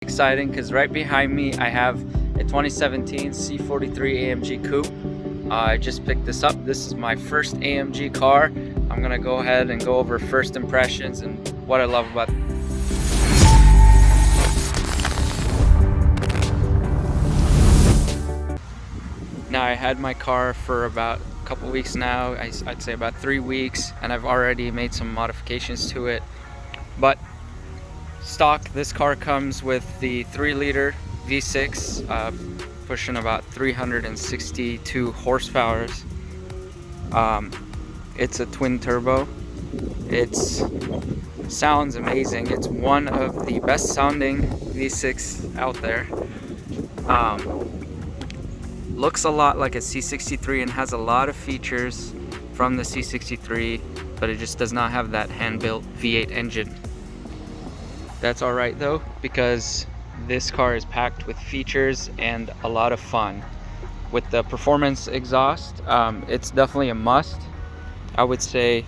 Exciting because right behind me I have a 2017 C43 AMG Coupe. I just picked this up. This is my first AMG car. I'm gonna go ahead and go over first impressions and what I love about it. Now, I had my car for about a couple weeks now. I'd say about 3 weeks, and I've already made some modifications to it. But stock, this car comes with the 3-liter V6, pushing about 362 horsepower. It's a twin turbo. It sounds amazing. It's one of the best sounding V6 out there. Looks a lot like a C43 and has a lot of features from the C63, but it just does not have that hand-built V8 engine. That's alright though, because this car is packed with features and a lot of fun. With the performance exhaust, it's definitely a must. I would say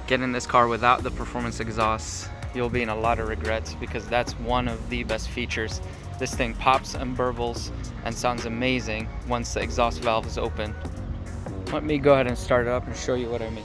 getting this car without the performance exhaust, you'll be in a lot of regrets, because that's one of the best features. This thing pops and burbles and sounds amazing once the exhaust valve is open. Let me go ahead and start it up and show you what I mean.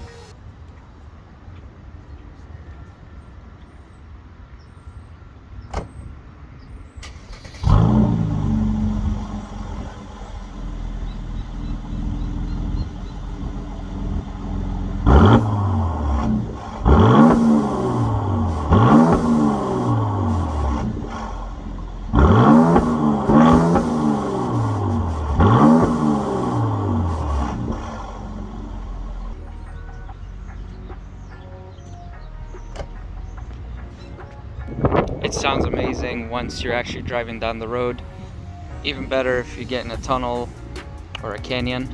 It sounds amazing once you're actually driving down the road. Even better if you get in a tunnel or a canyon.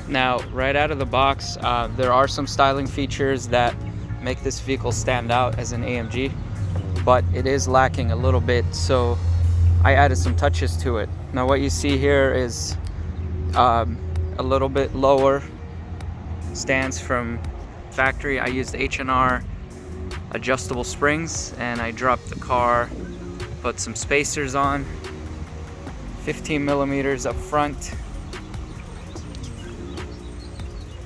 Now, right out of the box, there are some styling features that make this vehicle stand out as an AMG, but it is lacking a little bit, so I added some touches to it. Now, what you see here is a little bit lower stance from factory. I used H&R adjustable springs, and I dropped the car, put some spacers on, 15 millimeters up front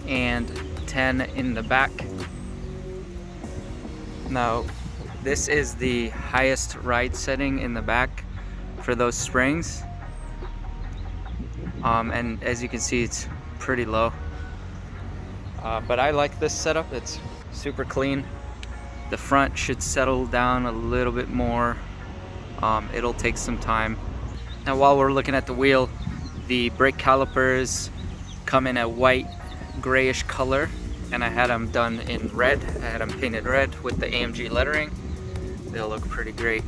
and 10 in the back. Now, this is the highest ride setting in the back for those springs, and as you can see, it's pretty low, but I like this setup. It's super clean. The front should settle down a little bit more. It'll take some time. Now, while we're looking at the wheel, the brake calipers come in a white grayish color, and I had them done in red. I had them painted red with the AMG lettering. They'll look pretty great.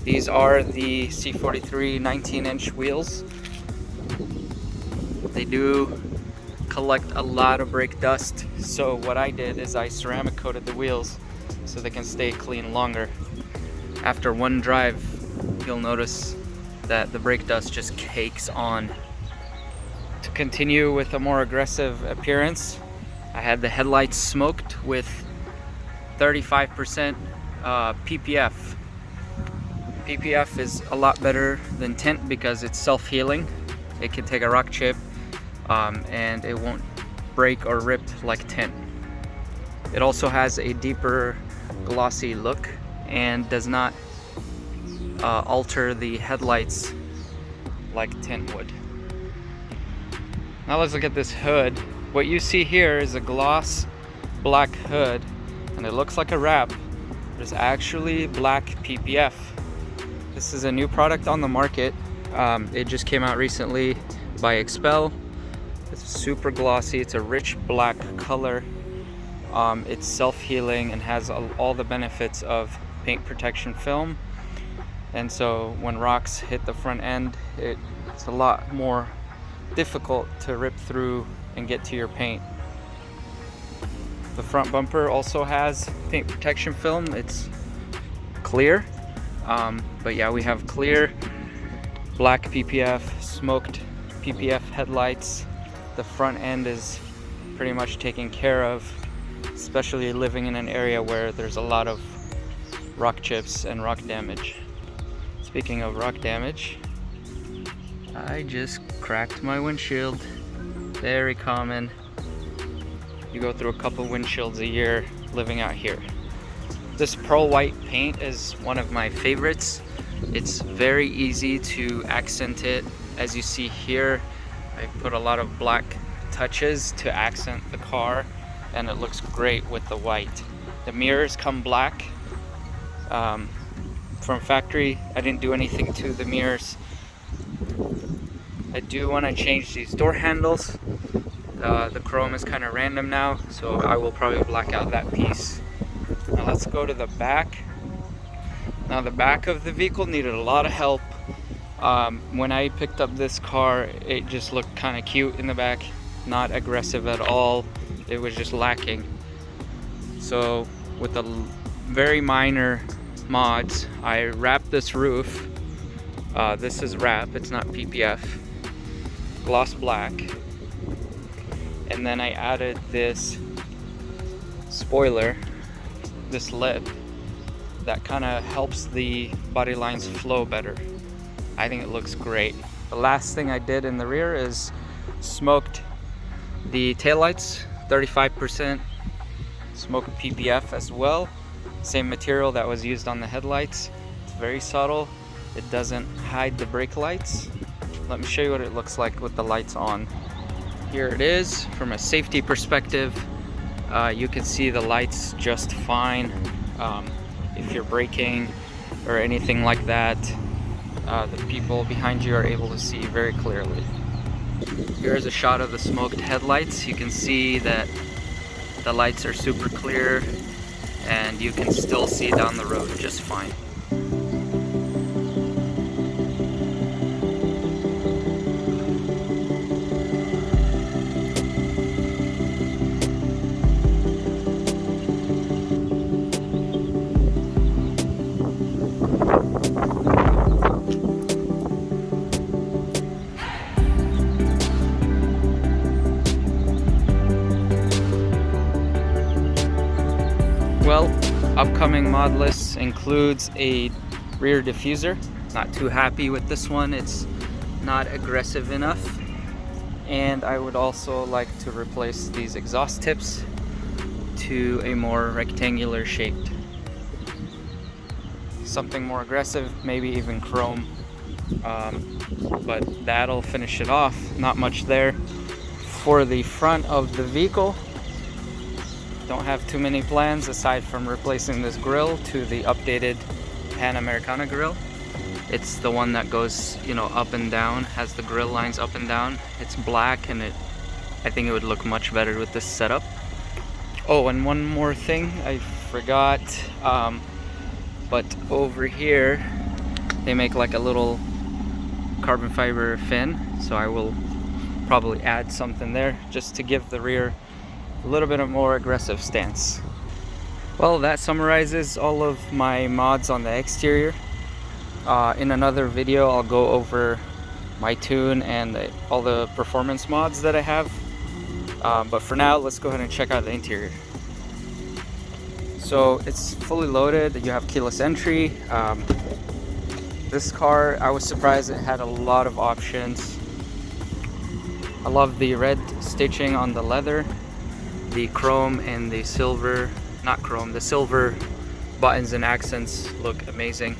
These are the C43 19-inch wheels. They do collect a lot of brake dust, so what I did is I ceramic coated the wheels so they can stay clean longer. After one drive, you'll notice that the brake dust just cakes on. To continue with a more aggressive appearance, I had the headlights smoked with 35% PPF. PPF is a lot better than tint because it's self-healing. It can take a rock chip and it won't break or rip like tint. It also has a deeper glossy look and does not alter the headlights like tint would. Now let's look at this hood. What you see here is a gloss black hood, and it looks like a wrap. There's actually black PPF. This is a new product on the market. It just came out recently by Expel. It's super glossy. It's a rich black color. It's self-healing and has all the benefits of paint protection film. And so when rocks hit the front end, it's a lot more difficult to rip through and get to your paint. The front bumper also has paint protection film. It's clear, but yeah, we have clear black PPF, smoked PPF headlights. The front end is pretty much taken care of, especially living in an area where there's a lot of rock chips and rock damage. Speaking of rock damage, I just cracked my windshield. Very common. You go through a couple windshields a year living out here. This pearl white paint is one of my favorites. It's very easy to accent it. As you see here, I put a lot of black touches to accent the car, and it looks great with the white. The mirrors come black from factory. I didn't do anything to the mirrors. I do want to change these door handles. The chrome is kind of random now, so I will probably black out that piece. Now let's go to the back. Now the back of the vehicle needed a lot of help. When I picked up this car, it just looked kind of cute in the back, not aggressive at all. It was just lacking. So with the very minor mods, I wrapped this roof. This is wrap, it's not PPF. Gloss black. And then I added this spoiler, this lip, that kind of helps the body lines flow better. I think it looks great. The last thing I did in the rear is smoked the taillights, 35% smoke PPF as well. Same material that was used on the headlights. It's very subtle. It doesn't hide the brake lights. Let me show you what it looks like with the lights on. Here it is from a safety perspective. You can see the lights just fine. If you're braking or anything like that, the people behind you are able to see very clearly. Here's a shot of the smoked headlights. You can see that the lights are super clear and you can still see down the road just fine. Well, upcoming mod list includes a rear diffuser. Not too happy with this one. It's not aggressive enough. And I would also like to replace these exhaust tips to a more rectangular shaped. Something more aggressive, maybe even chrome. But that'll finish it off. Not much there. For the front of the vehicle, don't have too many plans aside from replacing this grille to the updated Panamericana grille. It's the one that goes, you know, up and down, has the grille lines up and down. It's black and I think it would look much better with this setup. Oh, and one more thing I forgot, but over here they make like a little carbon fiber fin, so I will probably add something there just to give the rear a little bit of more aggressive stance. Well, that summarizes all of my mods on the exterior. In another video I'll go over my tune and all the performance mods that I have, but for now let's go ahead and check out the interior. So it's fully loaded. You have keyless entry. This car, I was surprised it had a lot of options. I love the red stitching on the leather. The chrome and the silver, not chrome, the silver buttons and accents look amazing.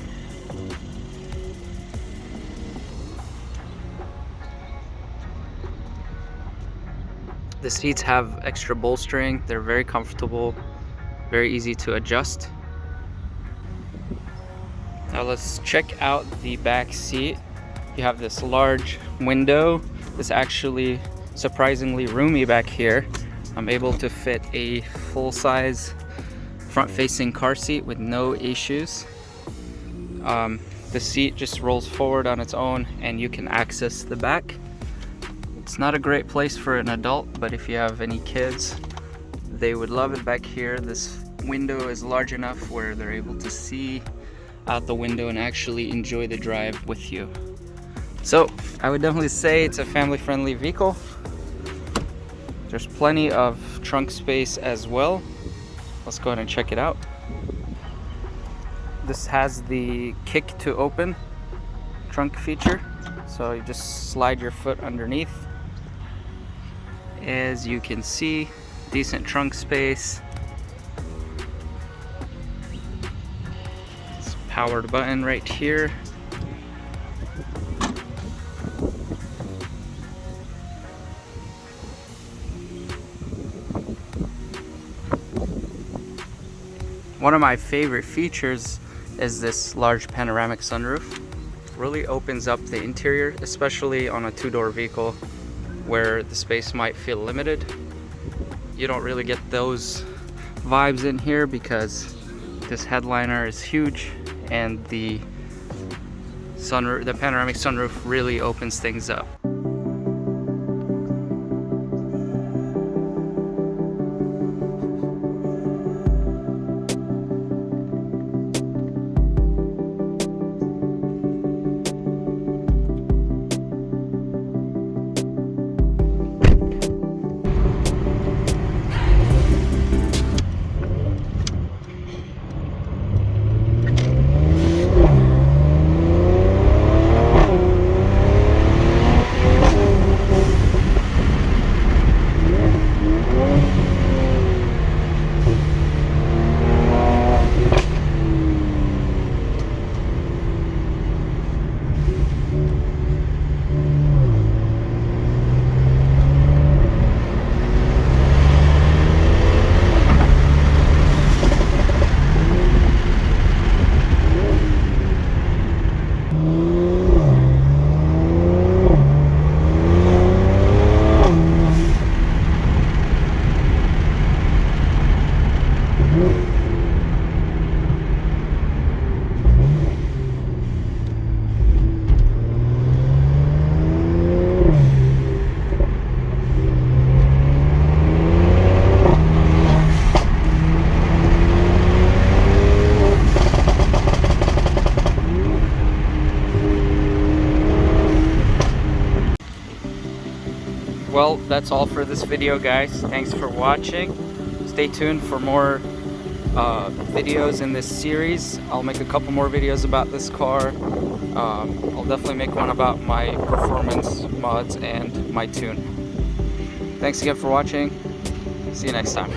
The seats have extra bolstering. They're very comfortable, very easy to adjust. Now let's check out the back seat. You have this large window. It's actually surprisingly roomy back here. I'm able to fit a full-size front-facing car seat with no issues. The seat just rolls forward on its own and you can access the back. It's not a great place for an adult, but if you have any kids, they would love it back here. This window is large enough where they're able to see out the window and actually enjoy the drive with you. So I would definitely say it's a family-friendly vehicle. There's plenty of trunk space as well. Let's go ahead and check it out. This has the kick to open trunk feature, so you just slide your foot underneath. As you can see, decent trunk space. It's a powered button right here. One of my favorite features is this large panoramic sunroof. Really opens up the interior, especially on a two-door vehicle where the space might feel limited. You don't really get those vibes in here because this headliner is huge, and the panoramic sunroof really opens things up. Well, that's all for this video, guys. Thanks for watching. Stay tuned for more videos in this series. I'll make a couple more videos about this car. I'll definitely make one about my performance mods and my tune. Thanks again for watching. See you next time.